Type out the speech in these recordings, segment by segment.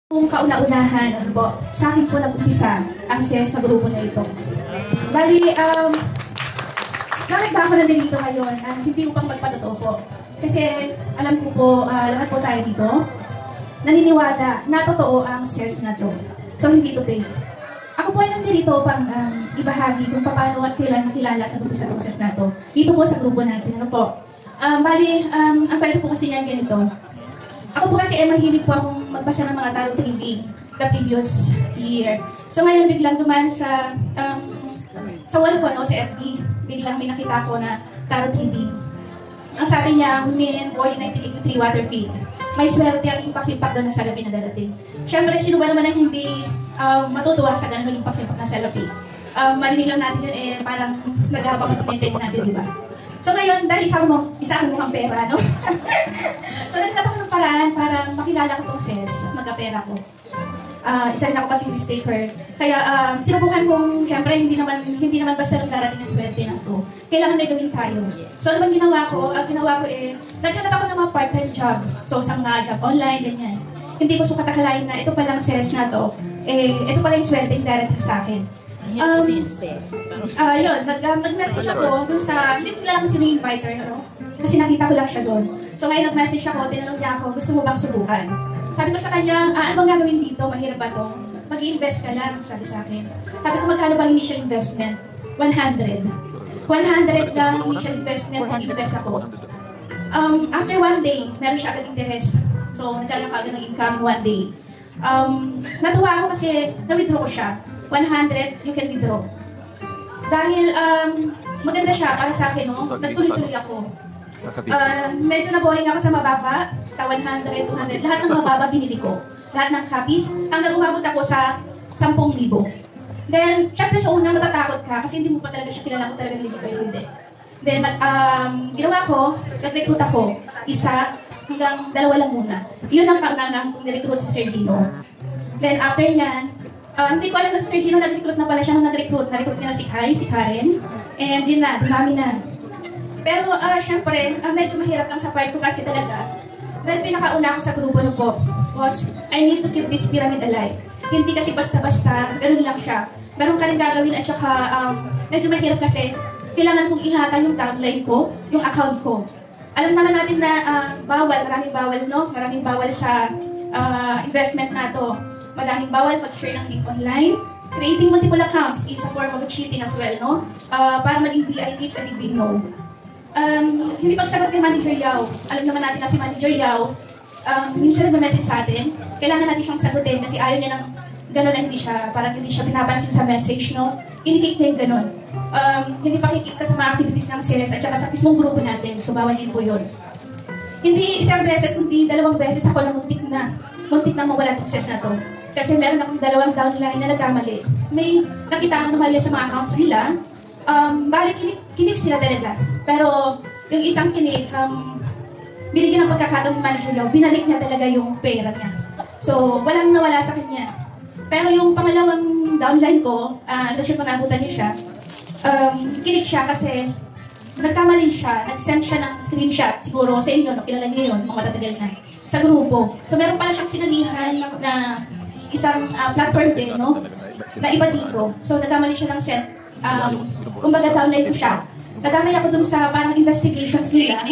Kung kauna-unahan, ano po, sa akin po nag-umpisa ang SES na grupo na ito. Bali, bakit ba ako nandito ngayon? Hindi upang magpatotoo po. Kasi alam ko po, lahat po tayo dito, naniniwala na totoo ang SES na to. So, hindi ito fake. Ako po ay nandito upang ibahagi kung paano at kailan nakilala at nag-umpisa ang SES na to. Dito po sa grupo natin, ano po. Bali, ang kwento po kasi niyan ganito. Ako po kasi mahilig po akong magbasa ng mga tarot reading the previous year. So ngayon biglang dumaan sa wall ko, no, sa FB, biglang may nakita ko na tarot reading. Ang sabi niya, women born in 1983 Waterfield. May swerte at impak-impak doon na salapi na darating. Siyempre, sino ba naman ang hindi matutuwa sa ganun impak-impak na salapi? Marinig lang natin yun, parang nag-aabang at natin, di ba? So ngayon, dahil isa akong mukhang pera, no? So naghanap ako ng paraan para makilala ko itong SES at magkapera ko. Isa rin ako kasi risk taker. Kaya sinubukan kong, siyempre, hindi naman basta lang darating ng swerte na ito. Kailangan may gawin tayo. So ano bang ginawa ko? Ginawa ko naghanap ako ng mga part-time job. So isang job online, ganyan. Hindi ko sukat akalain na ito palang SES na to. Ito pala yung swerte yung darating sa akin. Yun, nag-message ako dun sa, hindi ko lang sino yung inviter, no? Kasi nakita ko lang siya doon. So ngayon nag-message ako, tinanong niya ako, gusto mo bang subukan? Sabi ko sa kanya, ano bang gagawin dito? Mahirap ba ito? Mag-i-invest ka lang, sabi sa akin. Sabi ko, magkano bang initial investment? 100. 100 lang initial investment, mag-invest ako. After 1 day, meron siya agad interest. So nagkaroon ka agad ng income in 1 day. Natuwa ako kasi na-withdraw ko siya. 100, you can withdraw. Dahil maganda siya para sa akin, no? Nagtuloy-tuloy ako. Medyo na-boring ako sa mababa, sa 100, 200. Lahat ng mababa binili ko. Lahat ng copies. Hanggang umabot ako sa 10,000. Then, syempre sa una matatakot ka kasi hindi mo pa talaga siya kilala kung talagang legit or hindi. Then, ginawa ko, nag-recruit ako. Isa hanggang 2 lang muna. Yun ang kaunang kong nirecruit si Sir Gino. Then, after nyan, hindi ko alam na si Sir Gino nag-recruit na pala siya nung nag-recruit. Na-recruit niya na si Kai, si Karen. And yun na, dumami na. Pero syempre, medyo mahirap lang sa part ko kasi talaga. Dahil pinakauna ako sa grupo no po. Because I need to keep this pyramid alive. Hindi kasi basta-basta, ganun lang siya. Meron ka rin gagawin at saka medyo mahirap kasi kailangan kong ihatan yung timeline ko, yung account ko. Alam naman natin na bawal, maraming bawal, no? Maraming bawal sa investment na to. Madaming bawal pag-share ng link online. Creating multiple accounts is a form of cheating as well, no? Para maging VIP, it's a big no. Hindi pagsagot kay Manager Yao. Alam naman natin na si Manager Yao, minsan nag-message sa atin. Kailangan natin siyang sagutin kasi ayaw niya ng gano'n na parang hindi siya pinapansin sa message, no? Kinikik niya yung gano'n. Hindi pakikita sa mga activities ng SES at saka sa mismong grupo natin. So, bawal din po yun. Hindi isang beses, kundi 2 beses ako na muntik na mawala itong SES na to. Kasi meron akong 2 downline na nagkamali. May nakita akong namalya sa mga accounts nila. Bali, kinik sila talaga. Pero yung isang kinik, binigyan ng pagkakataon ni Manager Yao, binalik niya talaga yung pera niya. So, walang nawala sa kanya. Pero yung pangalawang downline ko, not sure kung naabutan niyo siya, kinik siya kasi nagkamali siya, nag-send siya ng screenshot, siguro sa inyo, nakilala niyo yun, mga matatagal na, sa grupo. So, meron pala siyang sinalihan na isang platform din, no? Na iba dito. So, nagkamali siya ng send. Kumbaga, downline ko siya. Nadamay ako dun sa parang investigations nila.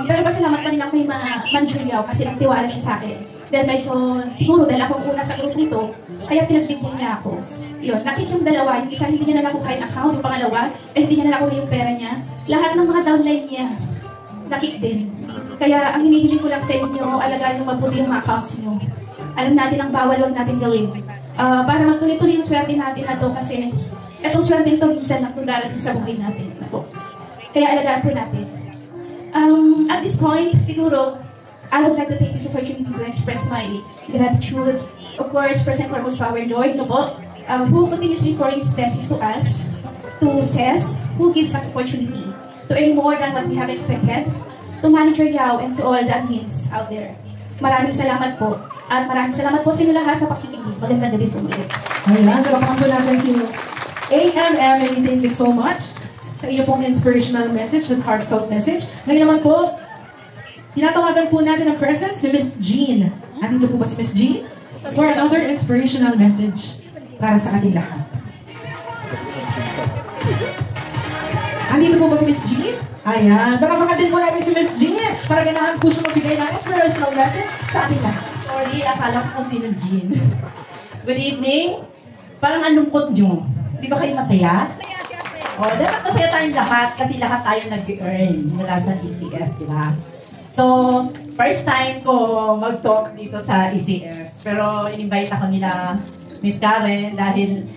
Pero pasalamat pa rin ako kay Manager Yao kasi nagtiwala siya sa akin. Dahil medyo, siguro dahil ako una sa group nito, kaya pinagbigyan niya ako. Yun, nakik yung 2, yung isa hindi niya na nakuha yung account, yung pangalawa, hindi niya na nakuha yung pera niya. Lahat ng mga downline niya, nakik din. Kaya ang hinihiling ko lang sa inyo, alagaan yung mabuti yung mga accounts niyo. Alam natin ang bawal, huwag natin gawin. Para magtuloy-tuloy yung swerte natin na to kasi itong swerte nito minsan lang kung darating sa buhay natin. Kaya alagaan po natin. At this point, siguro, I would like to take this opportunity to express my gratitude, of course, first and foremost to our Lord, no po, who continuously pouring His blessings to us, to SES, who gives us opportunity to earn more than what we have expected, to Manager Yao, and to all the admins out there. Maraming salamat po. At maraming salamat po sa inyo lahat sa pakikinig. Magandang gabi po ulit. Ayan, kapag po natin si AMM, thank you so much sa iyo pong inspirational message and heartfelt message. Ngayon naman po, tinatawagan po natin ang presence ni Miss Jean. At dito po ba si Miss Jean? for another inspirational message para sa ating lahat. Andito po ba si Miss Jean? Ayan. Baka din po natin si Miss Jean para ganahan po siya magbigay ng inspirational message sa ating lahat. Sorry, akala ko si Jean. Good evening. Parang anungkot nyo. Di ba kayo masaya? Masaya, siyempre. O, dapat masaya tayong lahat kasi lahat tayo nag-earn mula sa ECS, di ba? So, first time ko mag-talk dito sa ECS. Pero in-invite ako nila Miss Karen dahil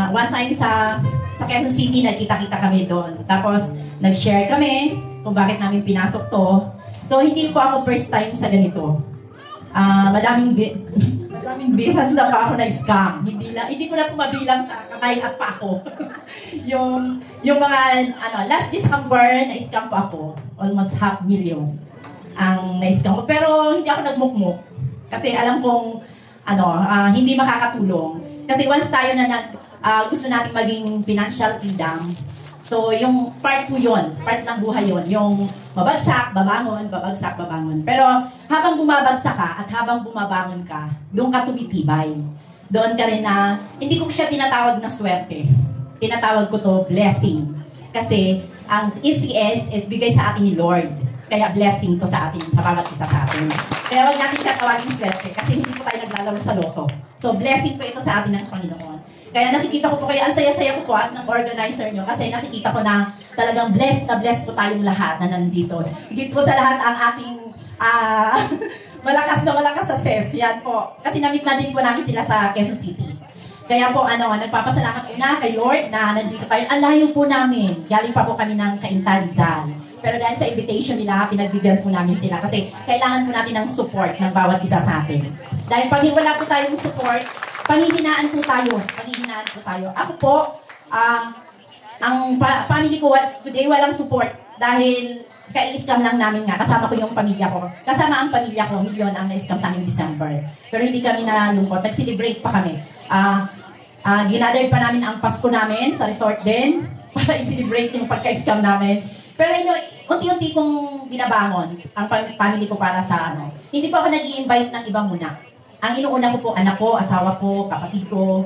one time sa Quezon City, nagkita-kita kami doon. Tapos, nag-share kami kung bakit namin pinasok to. So, hindi po ako first time sa ganito. Madaming business na pa ako na-scam. Hindi ko na po mabilang sa kamay at pa ako. yung mga, last December, na-scam po ako. Almost 500,000 ang na-scam ko. Pero hindi ako nagmukmuk. Kasi alam kong, hindi makakatulong. Kasi once tayo na gusto natin maging financial freedom, so yung part po yun, part ng buhay yun, yung mabagsak, babangon, babagsak, babangon. Pero habang bumabagsak ka at habang bumabangon ka, doon ka tumitibay. Doon ka rin na, hindi ko siya tinatawag na swerte. Tinatawag ko to blessing. Kasi ang ECS is bigay sa atin ni Lord. Kaya blessing to sa atin, sa bawat isa sa atin. Kaya wag natin siya tawagin swerte kasi hindi po tayo naglalaro sa loto. So blessing po ito sa atin ng Panginoon. Kaya nakikita ko po, kaya ang saya-saya ko po at ng organizer nyo kasi nakikita ko na talagang blessed na blessed po tayong lahat na nandito. Higit po sa lahat ang ating malakas na malakas sa SES. Yan po. Kasi namit na din po namin sila sa Quezon City. Kaya po, nagpapasalamat una kay Lord na nandito tayo. Ang layo po namin. Galing pa po kami ng Cainta, Rizal. Pero dahil sa invitation nila, pinagbigyan po namin sila. Kasi kailangan po natin ng support ng bawat isa sa atin. Dahil pag wala po tayong support, panghihinaan po tayo. Panghihinaan po tayo. Ako po, ang family ko today walang support. Dahil ka-i-scam lang namin nga. Kasama ko yung pamilya ko. Kasama ang pamilya ko, milyon ang na-scam sa amin December. Pero hindi kami nalungkot. Nag-celebrate pa kami. Ginather pa namin ang Pasko namin sa resort din. Para i-celebrate yung pagka-scam namin. Pero unti-unti kong binabangon ang family ko para sa Hindi po ako nag-i-invite ng iba muna. Ang inuuna ko po, anak ko, asawa ko, kapatid ko,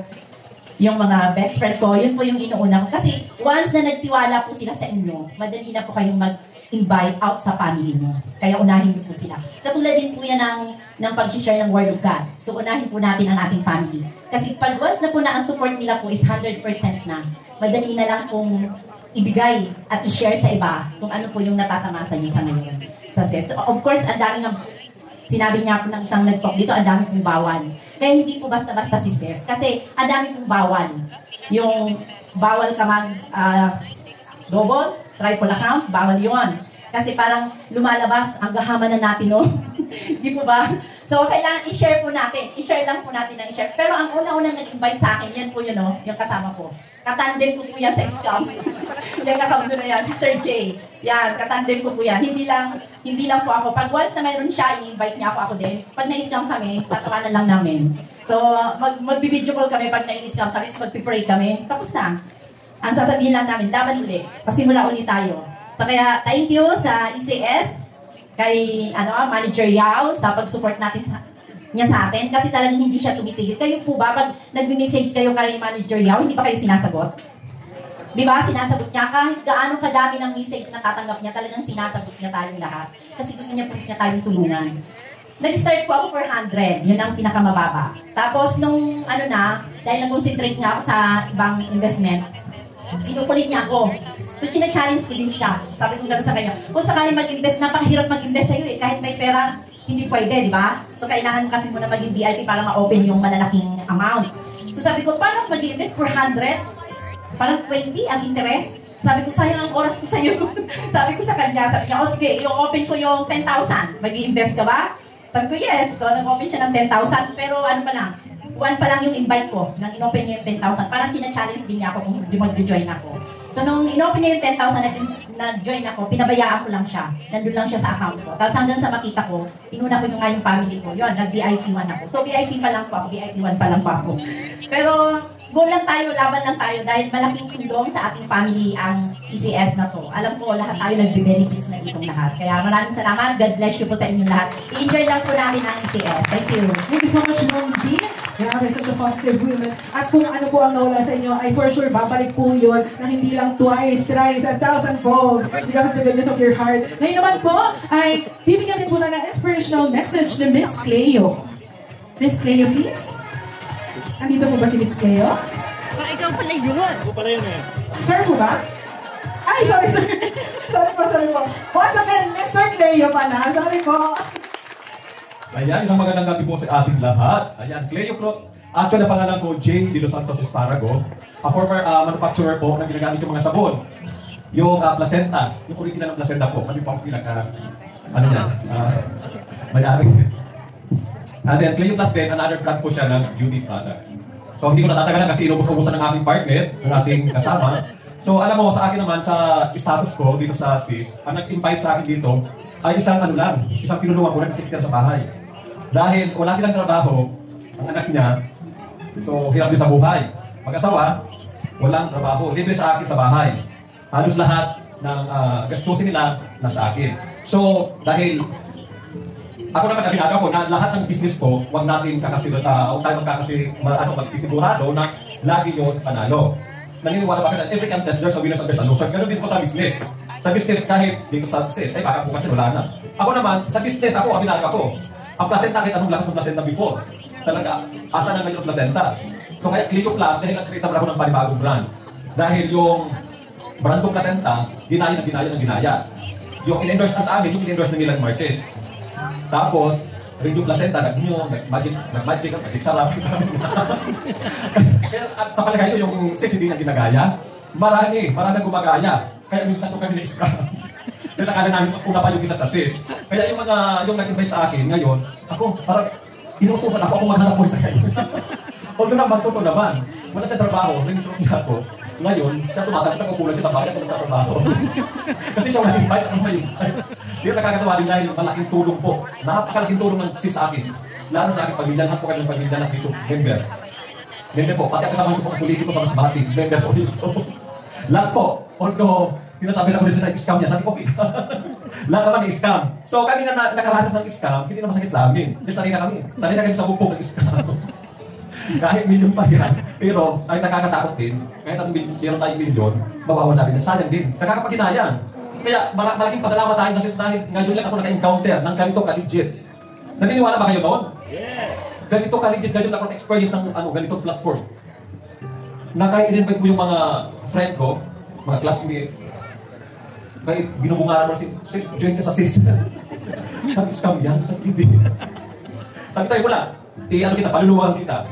yung mga best friend ko, yun po yung inuuna ko. Kasi once na nagtiwala po sila sa inyo, madali na po kayong mag-invite out sa family nyo. Kaya unahin niyo po sila. Katulad din po yan ng pag-share ng Word of God. So unahin po natin ang ating family. Kasi pag once na po na ang support nila po is 100% na, madali na lang pong ibigay at i-share sa iba kung ano po yung natatamasa niyo sa ngayon. Sa SES. So, of course, ang daming sinabi niya po ng isang nag-talk dito, ang dami pong bawal. Kaya hindi po basta-basta si SES. Kasi ang dami pong bawal. Yung bawal ka double, triple account, bawal yon. Kasi parang lumalabas ang gahaman na natin, no? Di po ba? So, kailangan i-share po natin. I-share lang po natin ang i-share. Pero ang una-unang nag-invite sa akin, yan po yun, no? Yung kasama ko. Katandem ko po yan sa scam. Yan kakamdo na yan, si Sir J. Yan, katandem ko po yan. Hindi lang po ako. Pag once na mayroon siya, i-invite niya ako din. Pag na-scam kami, tatawanan lang namin. So, mag-video call kami pag na-scam kami, mag-pray kami. Tapos na. Ang sasabihin lang namin, laban ulit. Pasimula ulit tayo. So, kaya thank you sa ECS, kay Manager Yao, sa pag-support natin niya sa atin. Kasi talagang hindi siya tumitigil. Kayo po ba, pag nag-message kayo kay Manager Yao, hindi pa kayo sinasagot? Di ba? Sinasagot niya. Kahit gaano kadami ng message na tatanggap niya, talagang sinasagot niya tayong lahat. Kasi gusto niya tayong tulungan. Nag-start po ako for 100. Yun ang pinakamababa. Tapos nung dahil nag-concentrate nga ako sa ibang investment, pinukulit niya ako. So, china-challenge ko din siya. Sabi ko gano'n sa kanya, kung sakali mag-invest, napakahirap mag-invest sa'yo eh. Kahit may pera, hindi pwede, di ba? So, kailangan kasi muna maging VIP para ma-open yung malalaking amount. So, sabi ko, paano mag-invest for 100? Parang 20 ang interest. Sabi ko, sayang ang oras ko sa'yo. Sabi ko sa kanya, sabi niya, sige, i-open ko yung 10,000. Mag-i-invest ka ba? Sabi ko, yes. So, nag-open siya ng 10,000. Pero ano pa lang, 1 pa lang yung invite ko. Nang in-open niya yung 10,000. Parang tina-challenge din niya ako kung mag-join ako. So, nung in-open niya yung 10,000 nag-join ako, pinabayaan ko lang siya. Nandun lang siya sa account ko. Tapos hanggang sa makita ko, inuna ko yung nga yung family ko. Yun, nag-VIP 1 ako. So, VIP pa lang po ako. VIP 1 pa lang po ako. Pero, go lang tayo, laban lang tayo dahil malaking tulong sa ating family ang ECS na to. Alam ko, lahat tayo nagbe-benefits na itong lahat. Kaya maraming salamat. God bless you po sa inyong lahat. I-enjoy lang po namin ang ECS. Thank you. Thank you so much, Ma'am Jean. Grabe, such a positive woman. At kung ano po ang nawala sa inyo, ay for sure, babalik po yun na hindi lang twice, thrice, 1,000-fold because of the goodness of your heart. Ngayon naman po, ay bibigyan din po na ng inspirational message ni Miss Cleo. Miss Cleo, please. Andito po ba si Miss Cleo? Ikaw pala yun. Ako pala yun eh. Sir po ba? Ay, sorry, sir. sorry po. Once again, Mr. Cleo pala. Sorry po. Ayan, isang magandang gabi po sa ating lahat. Ayan, Cleo Pro. Actually, ang pangalan ko, J. De Los Santos Esparago. A former manufacturer po na ginagamit yung mga sabon. Yung placenta, yung original ng placenta po. Kami po ang pinaka, ano yan, may-ari. And then, Cleo Plus din, another brand po siya ng beauty product. So, hindi ko natatagalan kasi inubos-ubusan ng aking partner, ng ating kasama. So, alam mo, sa akin naman, sa status ko dito sa SIS, ang nag-invite sa akin dito ay isang isang pinulungan ko na nagtitikita sa bahay. Dahil wala silang trabaho, ang anak niya, so hirap din sa buhay. Mag-asawa, walang trabaho, libre sa akin sa bahay. Halos lahat ng gastusin nila nasa akin. So, dahil ako naman ang ginagawa ko na lahat ng business ko, huwag natin huwag tayo magsisigurado na lagi yun panalo. Naniniwala ba ka na every contest there's a winner and there's a loser. Ganun din po sa business. Sa business, kahit dito sa business, ay baka bukas wala na. Ako naman, sa business, ang ginagawa ko. Ang placenta, kahit anong lakas ng placenta before. Talaga, asa na ngayon ang placenta. So kaya Cleo Plus, dahil nag-create naman ako ng panibagong brand. Dahil yung brand kong placenta, ginaya. Yung in-endorse na sa amin, yung in-endorse ng Milan Marquez. Tapos, rin yung placenta, nag-magic, sarap. Kaya sa palagay ko, yung sis hindi na ginagaya. Marami gumagaya. Kaya minsan ko kami na-scam. Kaya nakala namin, mas una pa yung isa sa sis. Kaya yung nag-invite sa akin ngayon, ako, parang inutusan ako maghanap po sa kanya. Although naman, totoo naman. Wala siya trabaho, nag-intro niya ako. Ngayon, siya tumatakot na kukulan siya sa bahay kung nagtatrabaho. Kasi siya walang invite, ako may invite. Hindi nakakatawa din dahil malaking tulong po. Napakalaking tulong ng sis sa akin. Lalo sa akin, pamilya, lahat po kami ng pamilya lahat dito. Member po. Pati ang kasama ko po sa politiko sa Masbati. Member po dito. Lahat po. Although, sinasabi lang ko rin sila i-scam niya. Sabi ko, lahat naman i-scam. So kami na nakaranas ng scam, hindi na masakit sa amin. Sanay na kami sa bukong ng scam. Kahit milyon pa yan, pero ay nakakatakot din. Kahit meron tayong milyon, mawawala natin. Sayang din. Nakakapaginayang. Kaya malaking pasalamat tayo sa sis dahil ngayon lang ako naka-encounter ng ganito ka-legit. Naniniwala ba kayo noon? Yeah. Ganito ka-legit, ngayon lang ako na-experience ng ganitong platform. Na kahit in-invite mo yung mga friend ko, mga classmate, kahit binubungaran mo si sis, join ka sa sis. Sabi, scam yan. Sabi, hindi. Sabi tayo, wala. Kita, paluluwahan kita.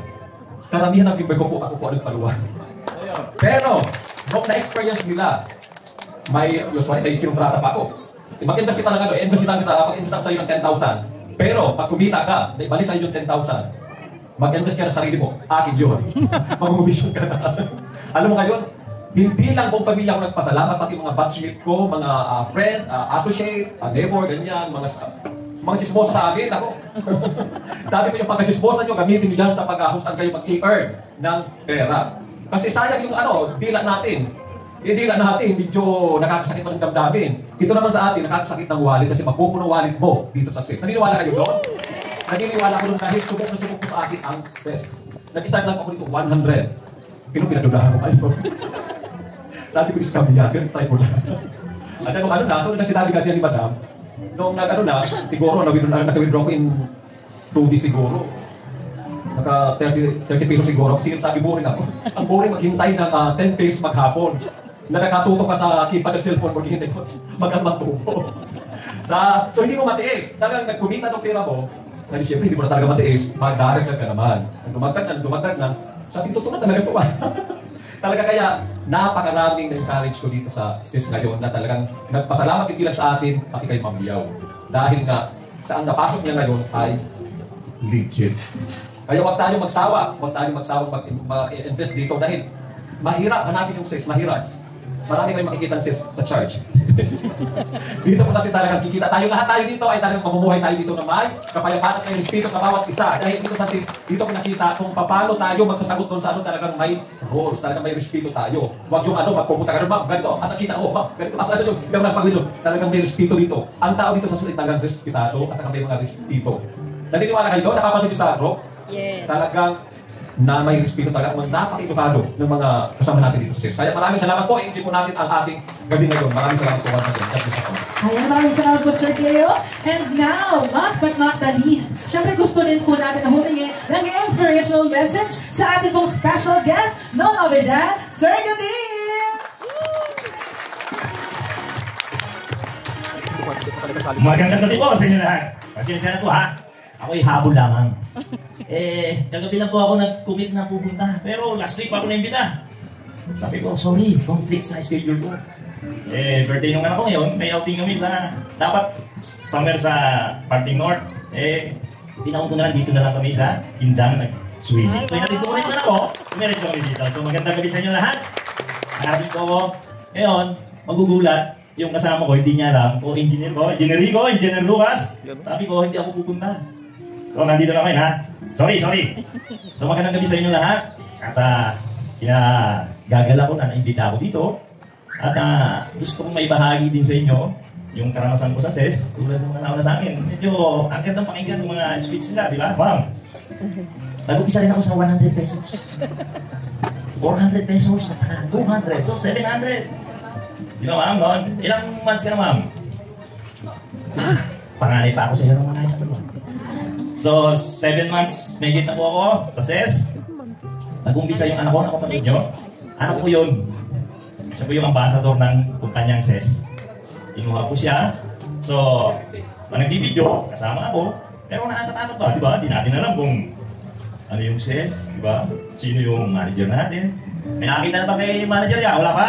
Karamihan ng member ko po, ako po nagpaluwahan. Pero, nung na-experience nila, usually may kinontrata pa ako. Mag-invest kita lang invest kita sa iyo ng 10,000. Pero, pag kumita ka, balik sa iyo yung 10,000. Mag-invest ka na sarili mo, akin yun. Mag-umisyon ka na. Alam mo ngayon, hindi lang buong pamilya ako nagpasalamat, pati mga batchmate ko, mga friend, associate, neighbor, ganyan, mga chismosa sa akin, ako. Sabi ko yung pagka-chismosa nyo, gamitin nyo dyan sa pag-ahustan kayo mag-i-earn ng pera. Kasi sayang yung dila natin. Yung dila natin, medyo nakakasakit pa ng damdamin. Ito naman sa atin, nakakasakit ng wallet kasi magpupuno wallet mo dito sa SES. Naniniwala kayo doon? Naniniwala ko doon dahil subok ko sa akin ang SES. Nag-start lang ako dito 100. Pinagdudahan ko kayo. Sabi ko, scam yan, pero try ko lang. At tulad ng sinabi kanina ni Madam, nung siguro, nag-withdraw ko in 2D siguro. Naka 30 pesos siguro. Kasi sabi, boring ako. Ang boring maghintay ng 10 pesos maghapon. Na nakatutok ka sa keypad ng cellphone mo, maghintay ko magkatupo. So hindi mo matiis. Talagang nagkumita ng pera mo, kasi siyempre hindi mo na talaga matiis, magdaragdag ka naman. Lumagdag na. Sabi, totoo na talaga ito ba? Talaga kaya, napakaraming na-encourage ko dito sa SIS ngayon na talagang nagpasalamat hindi lang sa atin, pati kay Ma'am Liao. Dahil nga, saan napasok niya ngayon ay legit. Kaya huwag tayo magsawa mag-invest dito dahil mahirap hanapin yung SIS, mahirap. marami kayong makikita sa church. Dito po kasi talagang kikita tayo. Lahat tayo dito ay talagang mamumuhay tayo dito na may kapayapaan at may respeto sa bawat isa. Dahil dito sa sis, dito ko nakita kung paano tayo magsasagot doon sa ano talagang may rules, talagang may respeto tayo. Huwag yung ano, magpupunta ka rin, ma'am, ganito, asa kita ko, ma'am, ganito, asa ano yung nagpagwilo. Talagang may respeto dito. Ang tao dito sa sulit talagang respetado at saka may mga respeto. Naniniwala kayo doon? Napapansin niyo sa rock? Yes. Talagang na may respeto talaga at napaka-edukado ng mga kasama natin dito sa church. Kaya maraming salamat po. I-enjoy po natin ang ating gabi ngayon. Maraming salamat po once again. God bless po. Ayan, maraming salamat po, Sir Cleo. And now, last but not the least, syempre gusto din po natin na humingi ng inspirational message sa ating pong special guest, none other than Sir Gadir! Magandang gabi po sa inyo lahat. Pasensya na po ha. Ako'y habol lamang. Kagabi lang po ako nag-commit na pupunta. Pero last week pa ako na-imbita. Sabi ko, sorry, conflicts na schedule ko. Birthday nung anak ko ngayon, may outing kami sa, dapat somewhere sa Parting North. Pinaon ko na lang dito na lang kami sa Indang nag-swimming. So inatid ko rin yung anak ko, umiretso kami dito. So magandang gabi sa inyo lahat. Nakarating ko ako. Ngayon, magugulat. Yung kasama ko, hindi niya alam kung engineer ko, Engineer Rico, Engineer Lucas. Sabi ko, hindi ako pupunta. So, nandito na kayo, ha? Sorry. So, magandang gabi sa inyo lahat. At, gagala ko na naimbita ako dito. At, gusto kong maibahagi din sa inyo yung karanasan ko sa SES, tulad ng mga nauna sa akin. Medyo, ang gandang pakinggan ng mga speech nila, di ba? Ma'am, nag-upisa rin ako sa 100 pesos. 400 pesos at saka 200. So, 700. Di ba, ma'am? Noon? Ilang months ka na, ma'am? Panganay pa ako sa iyo ng mga isa ko. So, 7 months, may na po ako sa SES. Nag-umpisa yung anak ko, nakapanood nyo. Anak ko yun. Siya po yung ambassador ng kumpanyang SES. Inuha ko siya. So, nag-video, kasama ako. Pero nakakatakot ba? Diba? Di natin alam kung ano yung SES, diba? Sino yung manager natin. May nakakita na ba kay manager niya? Wala pa?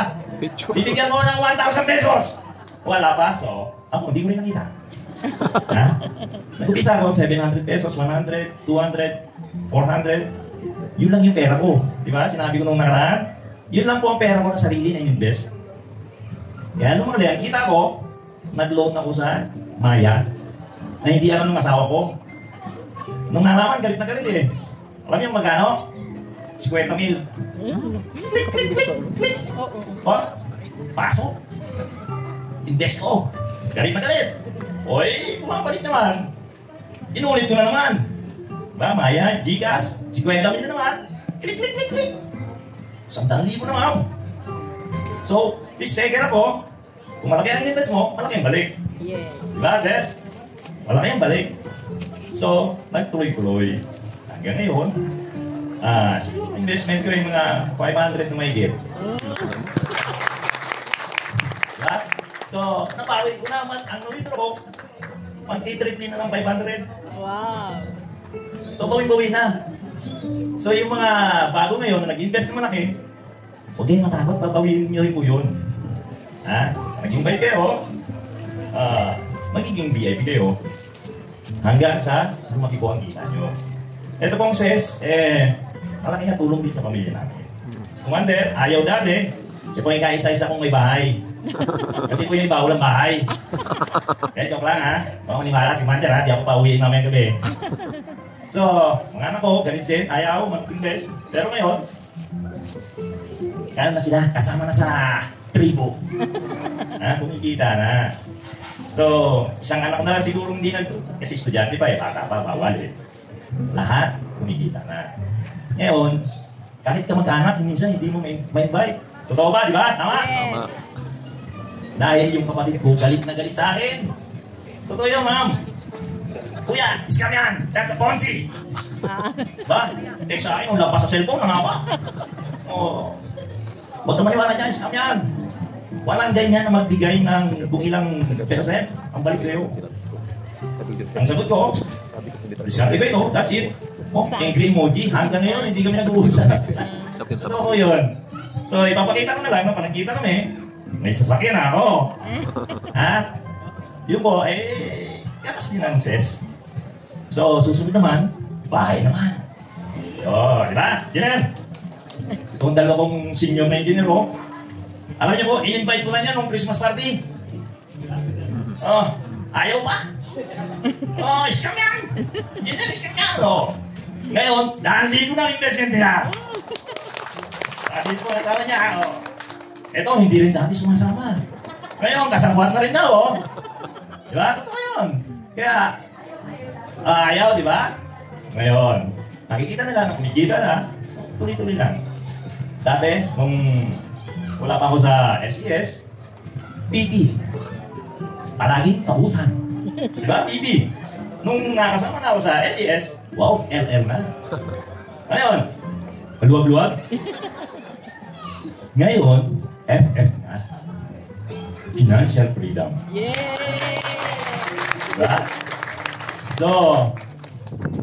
Bibigyan ko ng 1,000 pesos. Wala pa? So, ako, hindi ko rin nakita. Ha? Nag-upisa ako, 700 pesos, 100, 200, 400. Yun lang yung pera ko. Diba? Sinabi ko nung nakaraan, yun lang po ang pera ko na sarili na invest. Kaya nung mga kita ko, nag-loan ako sa Maya na hindi alam ng asawa ko. Nung nalaman, galit na galit eh. Alam niyo magkano? 50 mil. Click, click, click, click. O, pasok. Invest ko. Galit na galit. Oy, bumabalik naman. Inulit ko na naman. Ba, Maya, Gcash, 50 mil na naman. Click, click, click, click. 100,000 na ma'am. So, please take care ako. Kung malaki ang invest mo, malaki ang balik. Yes. Diba, sir? Malaki ang balik. So, nagtuloy-tuloy. Hanggang ngayon, siguro investment ko yung mga 500 na may get. Diba? So, napawi ko na mas ang nawito ko. Magti-triple na ng 500. Wow! So, bawin-bawin na. So, yung mga bago ngayon na nag-invest na malaki, huwag kayong matakot, babawin nyo po yun. Ha? Nag-invite kayo, magiging VIP kayo, hanggang sa lumaki po ang kita nyo. Ito pong SES, malaki na tulong din sa pamilya natin. Si Commander, ayaw dati, siya po yung kaisa-isa kong may bahay. Kasi po yung bawal ang bahay. Kaya joke lang ha, kung maniwala si Commander ha, di ako pauwiin mamayang gabi. So, mga anak ko, ganit din, ayaw mag-invest. Pero ngayon, kaya na sila, kasama na sa tribo. Kumikita na. So, isang anak na siguro hindi kasi estudyante pa bata pa, bawal Lahat, kumikita na. Ngayon, kahit ka mag-anak, minsan hindi mo may-invite. Totoo ba, di ba? Tama? Tama. Dahil yung kapatid ko, galit na galit sa akin. Totoo yun, ma'am. Kuya, scam yan! That's a Ponzi! Ba? Text sa akin, wala pa sa cellphone, nangawa. Huwag na maniwala dyan, scam yan! Walang ganyan na magbigay ng kung ilang percent ang balik sa'yo. Ang sagot ko, discount ito, that's it. Angry emoji, hanggang ngayon, hindi kami nag-uusap. Totoo ko yun. So, ipapakita ko na lang, pag nakita kami, may sasakyan ako. Ha? Yun po, kakas din ang SES. So, susunod naman, bahay naman. O, di ba? Engineer! Itong dalawa kong senior na engineer ko, Alam niyo po, in-invite ko na niya nung Christmas party. Oh, ayaw pa? Oh, scam yan! Hindi na scam yan! Oh. Ngayon, 2,000 na investment nila. Dahil po nasama niya, oh. Ito, hindi rin dati sumasama. Ngayon, kasabuhan na rin daw, oh. Diba? Totoo yun. Kaya, ayaw, diba? Ngayon, nakikita nila, kumikita na. So, tuloy-tuloy lang. Dati, nung wala pa ako sa SES, PP. Palagi tabutan. Diba? PP. Nung nakasama na ako sa SES, wow, LM na. Ngayon, maluwag-luwag. Ngayon, FF na. Financial freedom. Yay! Diba? So,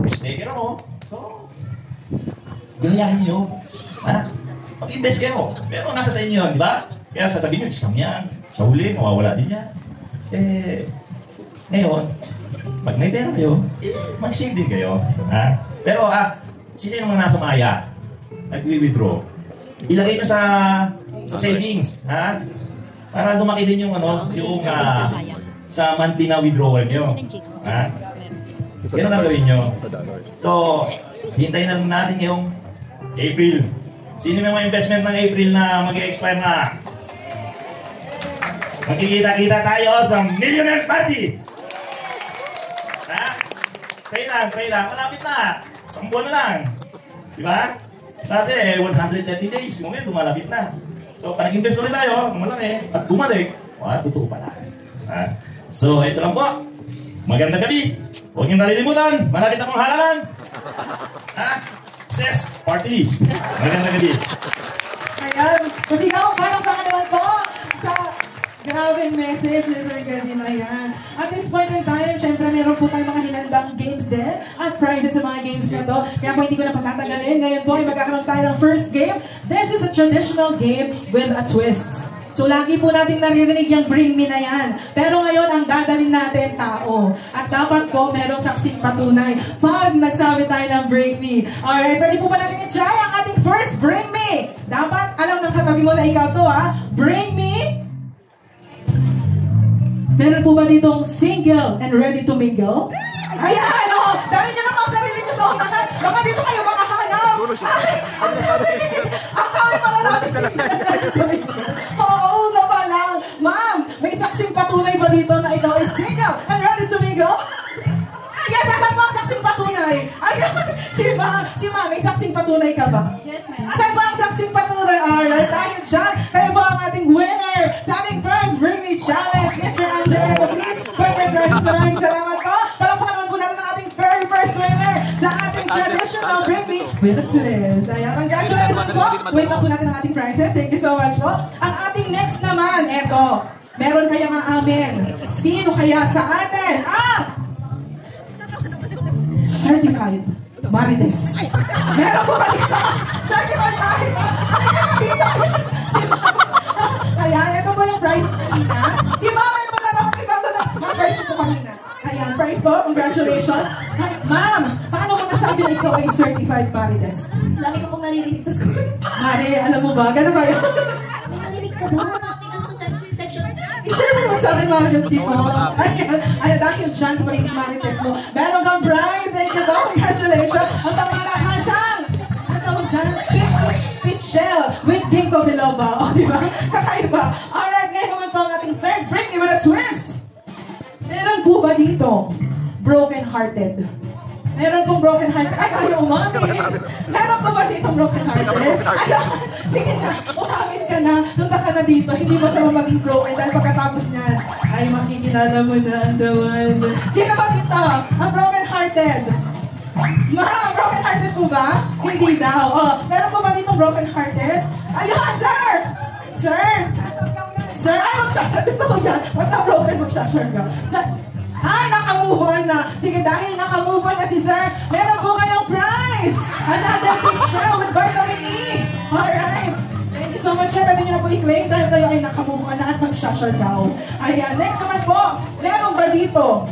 mistaken ako. So, gayahin nyo. Ha? Mag-invest kayo. Pero nasa sa inyo yun, di ba? Kaya sasabihin nyo, scam yan. Sa huli, mawawala din yan. Ngayon, pag may pera kayo, mag-save din kayo. Ha? Pero, sino yung mga nasa maya? Nag-withdraw. Ilagay nyo sa savings. Ha? Para lumaki din yung, yung sa monthly na withdrawal nyo. Ha? Ganun ang gawin nyo. So, hintayin na natin ngayong April. Sino may mga investment ng April na mag-expire na? Magkikita-kita tayo sa Millionaires Party! Ha? Pray lang. Malapit na. 1 buwan na lang. Diba? Dati, 130 days. Ngayon, lumalapit na. So, pag nag-invest ulit tayo, malaki. At bumalik, totoo pala. Ha? So, ito lang po. Magandang gabi. Huwag niyong nalilimutan. Malapit akong halalan. Ha? SES Party List. Magandang gabi. Ayan. Pasigaw, parang naman po sa grabing message ni Sir Casino. Ayan. At this point in time, syempre meron po tayong mga hinandang games din at prizes sa mga games na to. Kaya po hindi ko na patatagalin. Ngayon po ay magkakaroon tayo ng first game. This is a traditional game with a twist. So, lagi po natin naririnig yung bring me na yan. Pero ngayon, ang dadalhin natin, tao. At dapat po, merong saksing patunay pag nagsabi tayo ng bring me. Alright, pwede po ba natin i-try ang ating first bring me? Dapat, alam ng katabi mo na ikaw to, ha? Bring me. Meron po ba ditong single and ready to mingle? Ayan, o! Dahil nyo naman ang sarili nyo sa unahan. Baka dito kayo makahanap. Ay, ang kami pala natin single and ready to mingle. Ma'am, may saksing patunay ba dito na ikaw ay single and ready to mingle? Yes, asan ba ang saksing patunay? Ayun, si ma'am, may saksing patunay ka ba? Yes, ma'am. Asan ba ang saksing patunay? Alright, dahil dyan, kayo ba ang ating winner sa ating first Bring Me Challenge, Mr. Angelo, please, birthday presents. Maraming salamat po. Palakpakan naman po natin ang ating very first winner sa ating traditional Bring Me with a twist. Ayan, congratulations po. Wait lang po natin ang ating prizes. Thank you so much po. Ang ating next naman, eto, meron kaya nga amin. Sino kaya sa atin? Certified Marites. Meron po ba dito? Certified Marites. Dito. Ayan, ito po yung prize kanina. Si Mama, ito na naman. Ibago na. Mga prize po kanina. Ayan, prize po. Congratulations. Ma'am, paano mo nasabi na ikaw ay Certified Marites? Lagi ko pong naririnig sa school. Mare, alam mo ba? Ganun ba yun? May narinig ka ba? Section. I-share mo naman sa akin mga ganti mo. Ayan, dahil dyan sa pagiging Marites mo, meron kang prize. Thank you ba? Congratulations. Ang tamalakasang. Ang tawag dyan, peach shell with ginkgo biloba. O, di ba? Kakaiba. Alright, ngayon naman po ang ating third Bring Me with a Twist. Meron po ba dito? Broken-hearted. Meron pong broken-hearted. Ay, ayaw umami. Meron po ba dito broken-hearted? Ayaw. Sige na, umamin ka na. Punta ka na dito. Hindi mo sama maging broken dahil pagkatapos niyan, ay makikilala mo na ang dawan. Sino ba dito? Ang broken-hearted. Ma'am, broken-hearted po ba? Hindi daw. Oh, meron po ba dito broken-hearted? Ayun, sir! Sir! Sir, ay, mag-shashare. Gusto ko yan. Wag na broken, mag-shashare ka. Sir, ay, naka-move on na. Sige, dahil naka-move on na si sir, meron po kayong prize! Another picture with vitamin E! Alright! Thank you so much, sir. Pwede nyo na po i-claim dahil kayo ay naka-move on na at mag-shashare daw. Ayan, next naman po, meron ba dito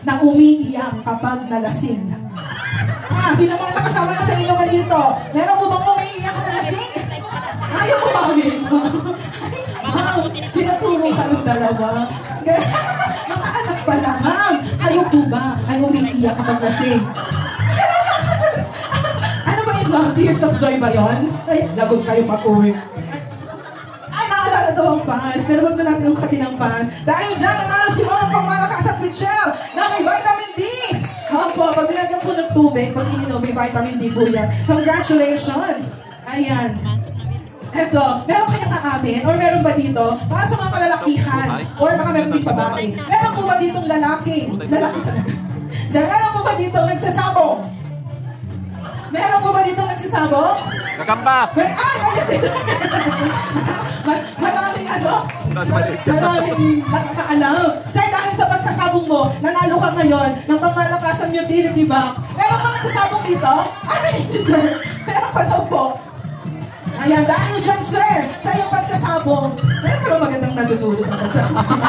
na umiiyak kapag nalasing? Sino mga nakasama na sa inyo ba dito? Meron po bang umiiyak kapag nalasing? Ayaw po ba? dalawa. Mga anak pala, ma'am. Kayo po ba ay umiiyak kapag lasing? Ano ba yun, ma'am? Tears of joy ba yun? Ay, lagot kayo pag-uwi. Ay, naalala daw ang pass. Pero wag na natin yung katinang pass. Dahil dyan, nanalo si Mom pang malakas at Pichel na may vitamin D. Opo, pag nilagyan po ng tubig, pag ininom, may vitamin D po yan. Congratulations! Ayan. Eto, meron kayong aamin? Or meron ba dito? Para sa mga kalalakihan. Or baka meron din babae. Meron po ba ditong lalaki? Lalaki talaga. Meron po ba dito nagsasabong? Meron po ba dito nagsasabong? Kakamba! Maraming ano? Maraming nakakaalam. Sir, dahil sa pagsasabong mo, nanalo ka ngayon ng pangmalakasan utility box. Meron ka nagsasabong dito? Ay, sir, meron pa daw po. Ayan, dahil dyan, sir, sa iyong pagsasabong, meron ka lang magandang natutulog na pagsasabong.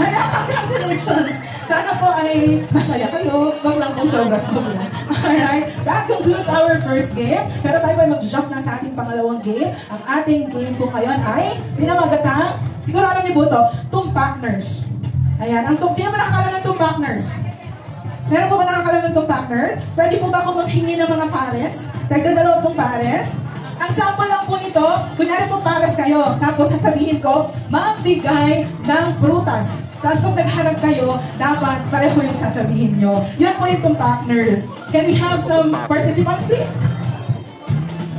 Ayan, congratulations. Sana po ay masaya kayo. Wag lang po sobra-sobra. Alright, that concludes our first game. Pero tayo ay mag-jump na sa ating pangalawang game. Ang ating game po ngayon ay pinamagatang, siguro alam niyo po ito, Tumpakners. Ayan, sino ba nakakalam ng Tumpakners? Meron po ba nakakalam ng Tumpakners? Pwede po ba akong maghingi ng mga pares? Dagdadalawa pong pares? Ang sample lang po nito, kunyari po pares kayo, tapos sasabihin ko, magbigay ng prutas. Tapos kung nagharap kayo, dapat pareho yung sasabihin nyo. Yun po yung Tumpakners. Can we have some participants, please?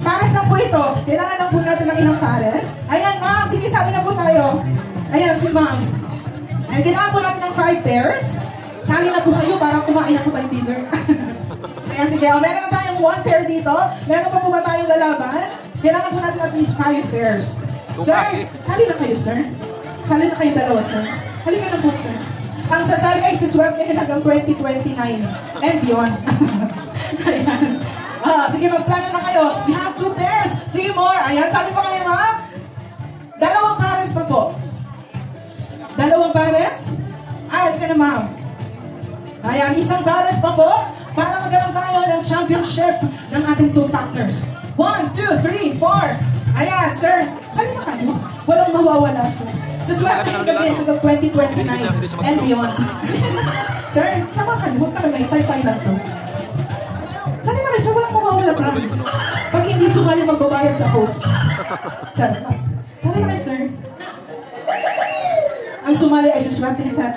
Pares lang po ito. Kailangan lang po natin ng ilang pares. Ayan, ma'am. Sige, sali na po tayo. Ayan, si ma'am. Ayan, kailangan po natin ng 5 pairs. Sali na po kayo para kumain na po tayong dinner. Ayan, sige. Meron na tayong 1 pair dito. Meron pa po ba tayong lalaban? Kailangan po natin at least 5 pairs. Sir, sali na kayo, sir. Sali na kayo dalawa, sir. Halika na po, sir. Ang sasali ay siswertehin hanggang 2029 and beyond. Ayan. Sige, magplano na kayo. We have 2 pairs. 3 more. Ayan, sali pa kayo, ma'am? 2 pares pa po. 2 pares? Halika na, ma'am. Ayan, 1 pares pa po para magkaroon tayo ng championship ng ating Tumpakners. 1, 2, 3, 4. Ayan, sir. Sali na kayo. Walang mawawala, sir. Saswerte yung gabi hanggang 2029 and beyond. Sir, sama kayo. Huwag na kayo. Tay-tay lang to. Sali na kayo, sir. Walang mawawala, promise. Pag hindi sumali, magbabayad sa host. Sali na kayo, sir. Ang sumali ay suswertehin sa